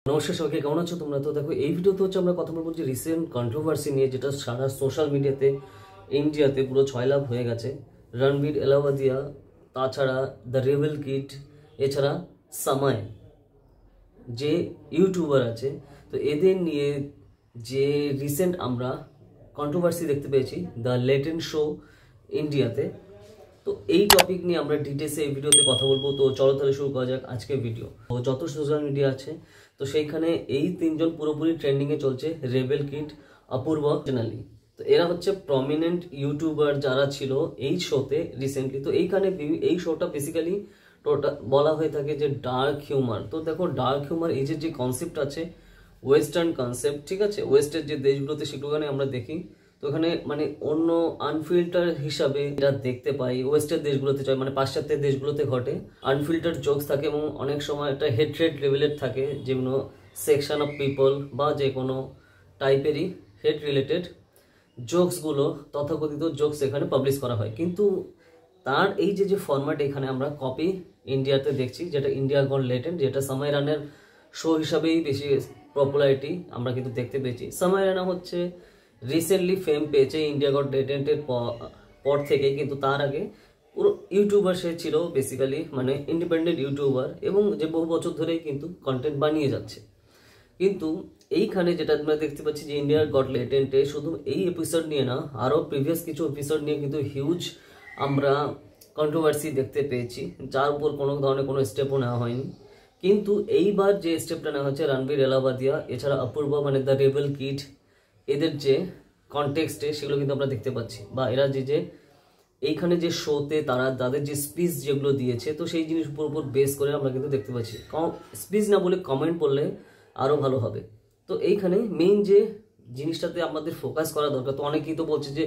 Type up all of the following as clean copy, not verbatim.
নমস্কার সবাইকে, কেমন আছো তোমরা? তো দেখো, এই ভিডিওতে হচ্ছে আমরা কথা বলবো যে রিসেন্ট কন্ট্রোভার্সি নিয়ে, যেটা সারা সোশ্যাল মিডিয়াতে ইন্ডিয়াতে পুরো ছয়লাভ হয়ে গেছে। রণবীর এলাহাবাদিয়া, তাছাড়া দ্য রেবেল কিড, এছাড়া সময় যে ইউটিউবার আছে, তো এদের নিয়ে যে রিসেন্ট আমরা কন্ট্রোভার্সি দেখতে পেয়েছি দ্য লেটেন্ট শো ইন্ডিয়াতে। তো এই টপিক নিয়ে আমরা ডিটেলসে এই ভিডিওতে কথা বলবো। তো চলো তাহলে শুরু করা যাক আজকের ভিডিও। তো যত সোশ্যাল মিডিয়া আছে, তো সেইখানে এই তিনজন পুরোপুরি ট্রেন্ডিংয়ে চলছে, রেবেল কিড, অপূর্ব, জেনালি। তো এরা হচ্ছে প্রমিনেন্ট ইউটিউবার যারা ছিল এই শোতে রিসেন্টলি। তো এইখানে এই শোটা বেসিক্যালি বলা হয়ে থাকে যে ডার্ক হিউমার। তো দেখো, ডার্ক হিউমার এই যে কনসেপ্ট আছে, ওয়েস্টার্ন কনসেপ্ট, ঠিক আছে, ওয়েস্টের যে দেশগুলোতে সেগুলোখানে আমরা দেখি। তো এখানে মানে অন্য আনফিল্টার হিসাবে এটা দেখতে পাই ওয়েস্টের দেশগুলোতে, মানে পাশ্চাত্যের দেশগুলোতে ঘটে। আনফিল্টার জোকস থাকে এবং অনেক সময় একটা হেট্রেড লেভেলের থাকে, যেগুলো সেকশন অফ পিপল বা যে কোনো টাইপেরই হেড রিলেটেড জোকসগুলো, তথাকথিত জোকস এখানে পাবলিশ করা হয়। কিন্তু তার এই যে ফরম্যাট এখানে আমরা কপি ইন্ডিয়াতে দেখছি, যেটা ইন্ডিয়া গট লেটেন্ট, যেটা সময় রানের শো হিসাবেই বেশি পপুলারিটি আমরা কিন্তু দেখতে পেয়েছি। সময় রানা হচ্ছে রিসেন্টলি ফেম পেয়েছে ইন্ডিয়া গট লেটেন্টের পর থেকে, কিন্তু তার আগে পুরো ইউটিউবার সে ছিল বেসিক্যালি, মানে ইন্ডিপেন্ডেন্ট ইউটিউবার, এবং যে বহু বছর ধরেই কিন্তু কন্টেন্ট বানিয়ে যাচ্ছে। কিন্তু এইখানে যেটা আমরা দেখতে পাচ্ছি যে ইন্ডিয়া গট লেটেন্টে শুধু এই এপিসোড নিয়ে না, আরও প্রিভিয়াস কিছু এপিসোড নিয়ে কিন্তু হিউজ আমরা কন্ট্রোভার্সি দেখতে পেয়েছি, যার উপর কোনো ধরনের কোনো স্টেপও নেওয়া হয়নি। কিন্তু এইবার যে স্টেপটা নেওয়া হচ্ছে রণবীর এলাহাবাদিয়া, এছাড়া অপূর্ব, মানে দ্য রেবেল কিড, এদের যে কনটেক্সটে সেগুলো কিন্তু আমরা দেখতে পাচ্ছি, বা এরা যে এইখানে যে শোতে তাদের যে স্পিচ যেগুলো দিয়েছে, তো সেই জিনিস উপর বেস করে আমরা কিন্তু দেখতে পাচ্ছি। স্পিচ না বলে কমেন্ট করলে আরও ভালো হবে। তো এইখানে মেইন যে জিনিসটাতে আমাদের ফোকাস করা দরকার। তো অনেকেই তো বলছে যে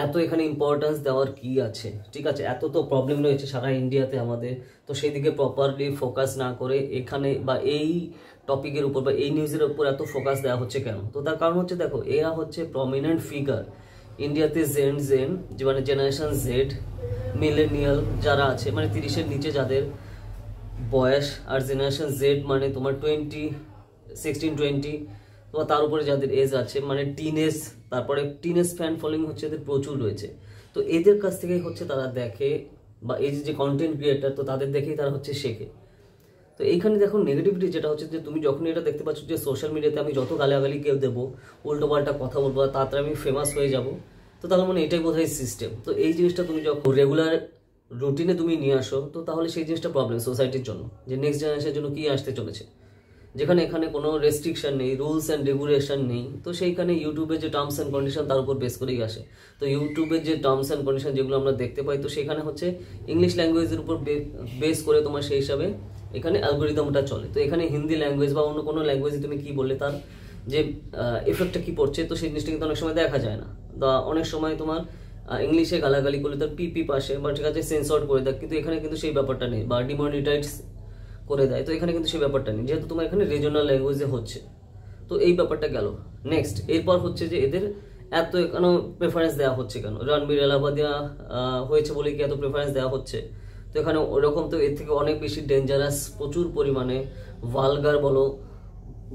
এত এখানে ইম্পর্টেন্স দেওয়ার কি আছে, ঠিক আছে, এত তো প্রবলেম রয়েছে সারা ইন্ডিয়াতে আমাদের, তো সেই দিকে প্রপারলি ফোকাস না করে এখানে বা এই টপিকের উপর বা এই নিউজের উপর এত ফোকাস দেওয়া হচ্ছে কেন? তো তার কারণ হচ্ছে, দেখো, এরা হচ্ছে প্রমিনেন্ট ফিগার ইন্ডিয়াতে, যে মানে জেনারেশন জেড, মিলেনিয়াল যারা আছে, মানে 30-এর নিচে যাদের বয়স, আর জেনারেশন জেড মানে তোমার 16-20, তো তার উপরে যাদের এজ আছে, মানে টিনেজ, তারপরে টিনেজ ফ্যান ফলোইং হচ্ছে এদের প্রচুর রয়েছে। তো এদের কাছ থেকেই হচ্ছে তারা দেখে, বা এই যে কন্টেন্ট ক্রিয়েটার, তো তাদের দেখেই তারা হচ্ছে শেখে। তো এইখানে দেখো নেগেটিভিটি যেটা হচ্ছে যে তুমি যখন এটা দেখতে পাচ্ছ যে সোশ্যাল মিডিয়াতে আমি যত গালাগালি কেউ দেবো, উল্টো পাল্টা কথা বলবো, তাড়াতাড়ি আমি ফেমাস হয়ে যাব, তো তাহলে মানে এটাই বোধহয় সিস্টেম। তো এই জিনিসটা তুমি যখন রেগুলার রুটিনে তুমি নিয়ে আসো, তো তাহলে সেই জিনিসটা প্রবলেম সোসাইটির জন্য, যে নেক্সট জেনারেশনের জন্য কী আসতে চলেছে, যেখানে এখানে কোনো রেস্ট্রিকশন নেই, রুলস অ্যান্ড রেগুলেশন নেই। তো সেইখানে ইউটিউবের যে টার্মস অ্যান্ড কন্ডিশন তার উপর বেস করেই আসে। তো ইউটিউবের যে টার্মস অ্যান্ড কন্ডিশন যেগুলো আমরা দেখতে পাই, তো সেখানে হচ্ছে ইংলিশ ল্যাঙ্গুয়েজের উপর বেস করে তোমার সেই হিসাবে এখানে অ্যালগোরিদমটা চলে। তো এখানে হিন্দি ল্যাঙ্গুয়েজ বা অন্য কোনো ল্যাঙ্গুয়েজে তুমি কী বললে তার যে এফেক্টটা কী পড়ছে, তো সেই জিনিসটা কিন্তু অনেক সময় দেখা যায় না। বা অনেক সময় তোমার ইংলিশে গালাগালি করলে তার পিপি পাশে বা ঠিক আছে সেন্সর্ড করে দেয়, কিন্তু এখানে কিন্তু সেই ব্যাপারটা নেই, বা ডিমনিটাইজ করে দেয়। তো এখানে কিন্তু সেই ব্যাপারটা নেই, যেহেতু তোমার এখানে রিজনাল ল্যাঙ্গুয়েজে হচ্ছে। তো এই ব্যাপারটা গেল। নেক্সট এরপর হচ্ছে যে এদের এত কেন প্রেফারেন্স দেওয়া হচ্ছে, কেন রণবীর এলাহাবাদিয়া হয়েছে বলে কি এত প্রেফারেন্স দেওয়া হচ্ছে? তো এখানে ওরকম তো এর থেকে অনেক বেশি ডেঞ্জারাস, প্রচুর পরিমাণে ভালগার বলো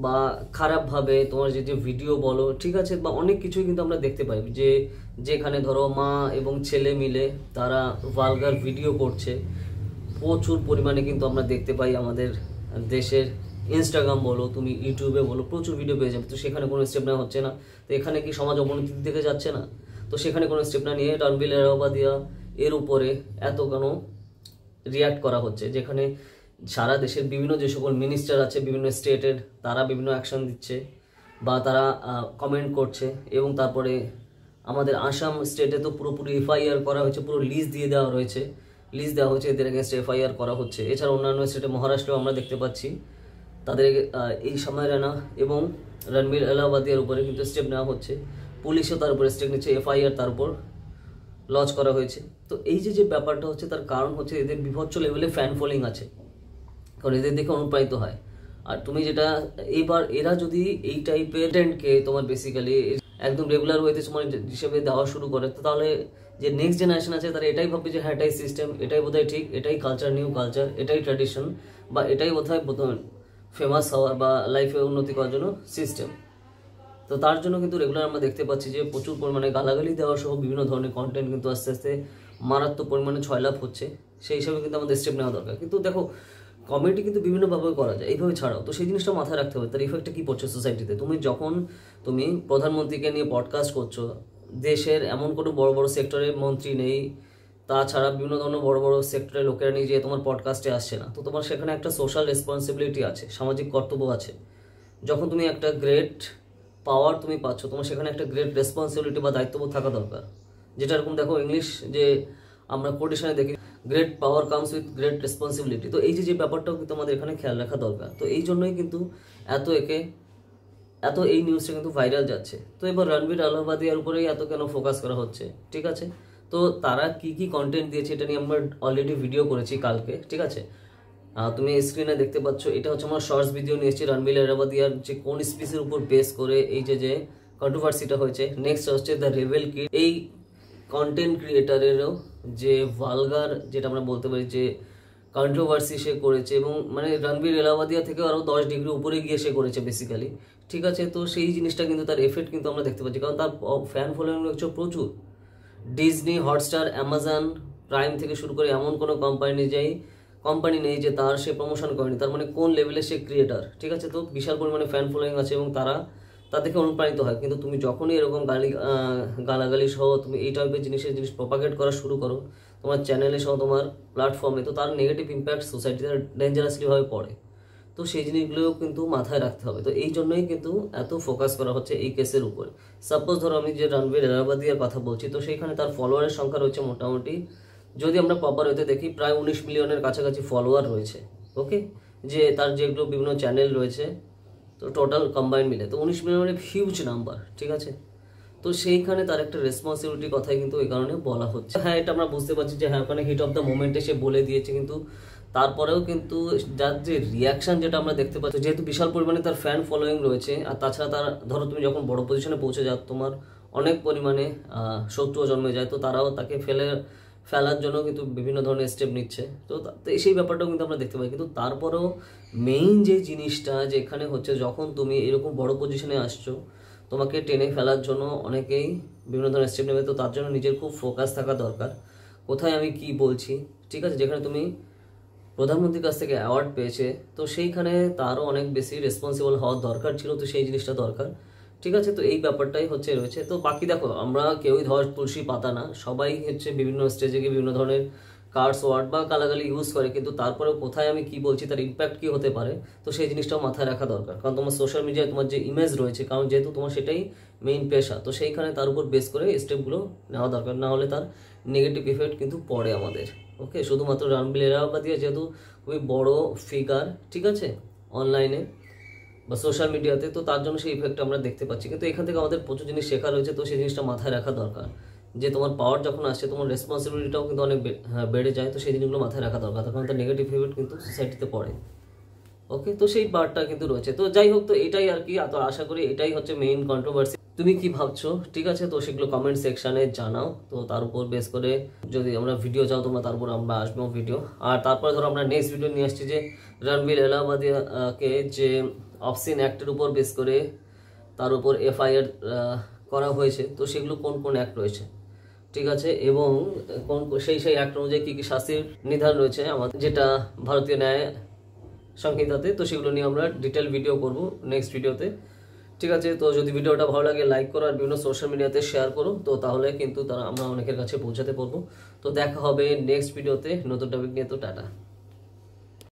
বা খারাপভাবে তোমার যে ভিডিও বলো, ঠিক আছে, বা অনেক কিছুই কিন্তু আমরা দেখতে পাই, যেখানে ধরো মা এবং ছেলে মিলে তারা ভালগার ভিডিও করছে প্রচুর পরিমাণে, কিন্তু আমরা দেখতে পাই আমাদের দেশের ইনস্টাগ্রাম বলো, তুমি ইউটিউবে বলো, প্রচুর ভিডিও পেয়ে যাবে। তো সেখানে কোনো স্টেপ নেওয়া হচ্ছে না। তো এখানে কি সমাজ অবনতির দিকে যাচ্ছে না? তো সেখানে কোনো স্টেপ না নিয়ে রণবীর এলাহাবাদিয়া এর উপরে এত কেন রিয়াক্ট করা হচ্ছে, যেখানে সারা দেশের বিভিন্ন যে সকল মিনিস্টার আছে বিভিন্ন স্টেটের, তারা বিভিন্ন অ্যাকশন দিচ্ছে বা তারা কমেন্ট করছে, এবং তারপরে আমাদের আসাম স্টেটে তো পুরোপুরি এফআইআর করা হয়েছে, পুরো লিস্ট দিয়ে দেওয়া রয়েছে, লিস্ট দেওয়া হচ্ছে, এদের এগেনস্ট এফআইআর করা হচ্ছে। এছাড়া অন্যান্য স্টেটে মহারাষ্ট্রেও আমরা দেখতে পাচ্ছি তাদের এই সময় রানা এবং রণবীর এলাহাবাদিয়ার উপরে কিন্তু স্টেপ নেওয়া হচ্ছে, পুলিশও তার উপরে স্টেপ নিচ্ছে, এফআইআর তার উপর লঞ্চ করা হয়েছে। তো এই যে ব্যাপারটা হচ্ছে, তার কারণ হচ্ছে এদের বিভৎস লেভেলে ফ্যান ফলোইং আছে, কারণ এদের দেখে অনুপ্রাণিত হয়। আর তুমি যেটা এইবার এরা যদি এই টাইপের কন্টেন্টকে তোমার বেসিক্যালি একদম রেগুলার ওয়েতে তোমার হিসেবে দেওয়া শুরু করে, তো তাহলে যে নেক্সট জেনারেশন আছে তারা এটাই ভাববে যে হ্যাঁ এটাই সিস্টেম, এটাই বোধহয় ঠিক, এটাই কালচার, নিউ কালচার, এটাই ট্র্যাডিশন, বা এটাই বোধহয় ফেমাস হওয়ার বা লাইফে উন্নতি করার জন্য সিস্টেম। তো তার জন্য কিন্তু রেগুলার আমরা দেখতে পাচ্ছি যে প্রচুর পরিমাণে গালাগালি দেওয়া সহ বিভিন্ন ধরনের কন্টেন্ট কিন্তু আস্তে আস্তে মারাত্মক পরিমাণে ছয়লাভ হচ্ছে। সেই হিসাবে কিন্তু আমাদের স্টেপ নেওয়া দরকার। কিন্তু দেখো কমেডি কিন্তু বিভিন্নভাবে করা যায়, এইভাবে ছাড়াও। তো সেই জিনিসটা মাথায় রাখতে হবে, তার ইফেক্টটা কী পড়ছে সোসাইটিতে। তুমি প্রধানমন্ত্রীকে নিয়ে পডকাস্ট করছো, দেশের এমন কোনো বড় বড় সেক্টরে মন্ত্রী নেই, তাছাড়া বিভিন্ন ধরনের বড় বড় সেক্টরের লোকেরা নেই যে তোমার পডকাস্টে আসছে না। তো তোমার সেখানে একটা সোশ্যাল রেসপন্সিবিলিটি আছে, সামাজিক কর্তব্য আছে। যখন তুমি একটা গ্রেট পাওয়ার তুমি পাচ্ছ, তোমার সেখানে একটা গ্রেট রেসপন্সিবিলিটি বা দায়িত্ববোধ থাকা দরকার। যেটা এরকম দেখো ইংলিশ যে আমরা কোটেশনে দেখি, great power comes with great responsibility. তো এই যে ব্যাপারটাও কিন্তু আমাদের এখানে খেয়াল রাখা দরকার। তো এই জন্যই কিন্তু এত এই নিউজটা কিন্তু ভাইরাল যাচ্ছে। তো এবার রণবীর আলাহাবাদিয়ার উপরেই এত কেন ফোকাস করা হচ্ছে, ঠিক আছে। তো তারা কি কি কন্টেন্ট দিয়েছে এটা নিয়ে আমরা অলরেডি ভিডিও করেছি কালকে, ঠিক আছে। তুমি স্ক্রিনে দেখতে পাচ্ছ, এটা হচ্ছে আমার শর্টস ভিডিও নিয়ে এসেছি রণবীর আলাহাবাদিয়ার যে কোন স্পিচের উপর বেস করে এই যে কন্ট্রোভার্সিটা হয়েছে। নেক্সট হচ্ছে দ্য রেবেল কিড, এই কন্টেন্ট ক্রিয়েটারেরও যে ভালগার, যেটা আমরা বলতে পারি যে কন্ট্রোভার্সি সে করেছে, এবং মানে রণবীর আলাহাবাদিয়া থেকে আরও 10 ডিগ্রি উপরে গিয়ে সে করেছে বেসিক্যালি, ঠিক আছে। তো সেই জিনিসটা কিন্তু তার এফেক্ট কিন্তু আমরা দেখতে পাচ্ছি, কারণ তার ফ্যান ফলোয়িং হচ্ছে প্রচুর। ডিজনি, হটস্টার, অ্যামাজন প্রাইম থেকে শুরু করে এমন কোনো কোম্পানি নেই যে তার সে প্রমোশন করেনি। তার মানে কোন লেভেলে সে ক্রিয়েটার, ঠিক আছে। তো বিশাল পরিমাণে ফ্যান ফলোয়িং আছে এবং তারা তা থেকে অনুপ্রাণিত হয়। কিন্তু তুমি যখনই এরকম গালাগালি সহ তুমি এই টাইপের জিনিস প্রপাগেট করা শুরু করো তোমার চ্যানেলে সহ তোমার প্ল্যাটফর্মে, তো তার নেগেটিভ ইম্প্যাক্ট সোসাইটিতে ডেঞ্জারাসলিভাবে পড়ে। তো সেই জিনিসগুলোও কিন্তু মাথায় রাখতে হবে। তো এই জন্যই কিন্তু এত ফোকাস করা হচ্ছে এই কেসের উপরে। সাপোজ ধরো আমি যে রণবীর আলাহাবাদিয়ার কথা বলছি, তো সেইখানে তার ফলোয়ারের সংখ্যা রয়েছে মোটামুটি, যদি আমরা প্রপার হতে দেখি, প্রায় 19 মিলিয়নের কাছাকাছি ফলোয়ার রয়েছে। ওকে, যে তার যেগুলো বিভিন্ন চ্যানেল রয়েছে, তো টোটাল কম্বাইন মিলে তো 19 মিলিয়নের হিউজ নাম্বার, ঠিক আছে। তো সেইখানে তার একটা রেসপন্সিবিলিটি কথাই কিন্তু এই কারণে বলা হচ্ছে। হ্যাঁ, এটা আমরা বুঝতে পারছি যে হ্যাঁ ওখানে হিট অফ দ্য মোমেন্টে সে বলে দিয়েছে, কিন্তু তারপরেও কিন্তু যার যে রিয়াকশন যেটা আমরা দেখতে পাচ্ছি, যেহেতু বিশাল পরিমাণে তার ফ্যান ফলোয়িং রয়েছে, আর তাছাড়া তার ধরো তুমি যখন বড় পজিশনে পৌঁছে যাও তোমার অনেক পরিমাণে শত্রুও জন্মে যায়, তো তারাও তাকে ফেলার জন্য কিন্তু বিভিন্ন ধরনের স্টেপ নিচ্ছে। তো সেই ব্যাপারটাও কিন্তু আমরা দেখতে পাই। কিন্তু তারপরেও মেইন যে জিনিসটা যেখানে হচ্ছে, যখন তুমি এরকম বড় পজিশনে আসছো, তোমাকে টেনে ফেলার জন্য অনেকেই বিভিন্ন ধরনের স্টেপ নেবে। তো তার জন্য নিজের খুব ফোকাস থাকা দরকার, কোথায় আমি কি বলছি, ঠিক আছে। যেখানে তুমি প্রধানমন্ত্রীর কাছ থেকে অ্যাওয়ার্ড পেয়েছে, তো সেইখানে তারও অনেক বেশি রেসপন্সিবল হওয়ার দরকার ছিল। তো সেই জিনিসটা দরকার, ঠিক আছে। তো এই ব্যাপারটাই রয়েছে। তো বাকি দেখো, আমরা কেউই ধর তুলসী পাতা না, সবাই হচ্ছে বিভিন্ন স্টেজে গিয়ে বিভিন্ন ধরনের কার্ডস ওয়ার্ড বা গালাগালি ইউজ করে, কিন্তু তারপরেও কোথায় আমি কি বলছি, তার ইম্প্যাক্ট কি হতে পারে, তো সেই জিনিসটাও মাথায় রাখা দরকার। কারণ তোমার সোশ্যাল মিডিয়ায় তোমার যে ইমেজ রয়েছে, কারণ যেহেতু তোমার সেটাই মেইন পেশা, তো সেইখানে তার উপর বেস করে স্টেপগুলো নেওয়া দরকার, না হলে তার নেগেটিভ ইফেক্ট কিন্তু পড়ে আমাদের। ওকে, শুধুমাত্র রণবীর আলাহাবাদিয়া যেহেতু খুবই বড় ফিগার, ঠিক আছে, অনলাইনে বা সোশ্যাল মিডিয়াতে, তো তার জন্য সেই ইফেক্ট আমরা দেখতে পাচ্ছি। কিন্তু এখান থেকে আমাদের প্রচুর জিনিস শেখা রয়েছে। তো সেই জিনিসটা মাথায় রাখা দরকার যে তোমার পাওয়ার যখন আসছে, তোমার রেসপন্সিবিলিটিটাও কিন্তু অনেক বেড়ে যায়। তো সেই জিনিসগুলো মাথায় রাখা দরকার, তখন তার নেগেটিভ ইফেক্ট কিন্তু সোসাইটিতে পড়ে। ওকে, তো সেই পার্টটা কিন্তু রয়েছে। তো যাই হোক, তো এটাই আর কি, তো আশা করি এটাই হচ্ছে মেইন কন্ট্রোভার্সি। তুমি কি ভাবছো, ঠিক আছে, তো সেগুলো কমেন্ট সেকশনে জানাও। তো তার উপর বেস করে যদি আমরা ভিডিও চাও তোমরা, তারপর আমরা আসবো ভিডিও। আর তারপরে ধরো আমরা নেক্সট ভিডিও নিয়ে আসছি যে রণবীর আলাহাবাদিয়াকে যে অবসিন অ্যাক্টের উপর বেস করে তার উপর এফআইআর করা হয়েছে, তো সেগুলো কোন কোন অ্যাক্ট রয়েছে, ঠিক আছে, এবং কোন সেই অ্যাক্ট অনুযায়ী কী কী শাস্তির নির্ধারণ রয়েছে আমাদের যেটা ভারতীয় ন্যায় সংহিতাতে। তো সেগুলো নিয়ে আমরা ডিটেল ভিডিও করব নেক্সট ভিডিওতে, ঠিক আছে। তো যদি ভিডিওটা ভালো লাগে লাইক করো, আর বিভিন্ন সোশ্যাল মিডিয়াতে শেয়ার করো, তো তাহলে কিন্তু আমরা অনেকের কাছে পৌঁছাতে পারবো। তো দেখা হবে নেক্সট ভিডিওতে নতুন টপিক নিয়ে। তো টাটা।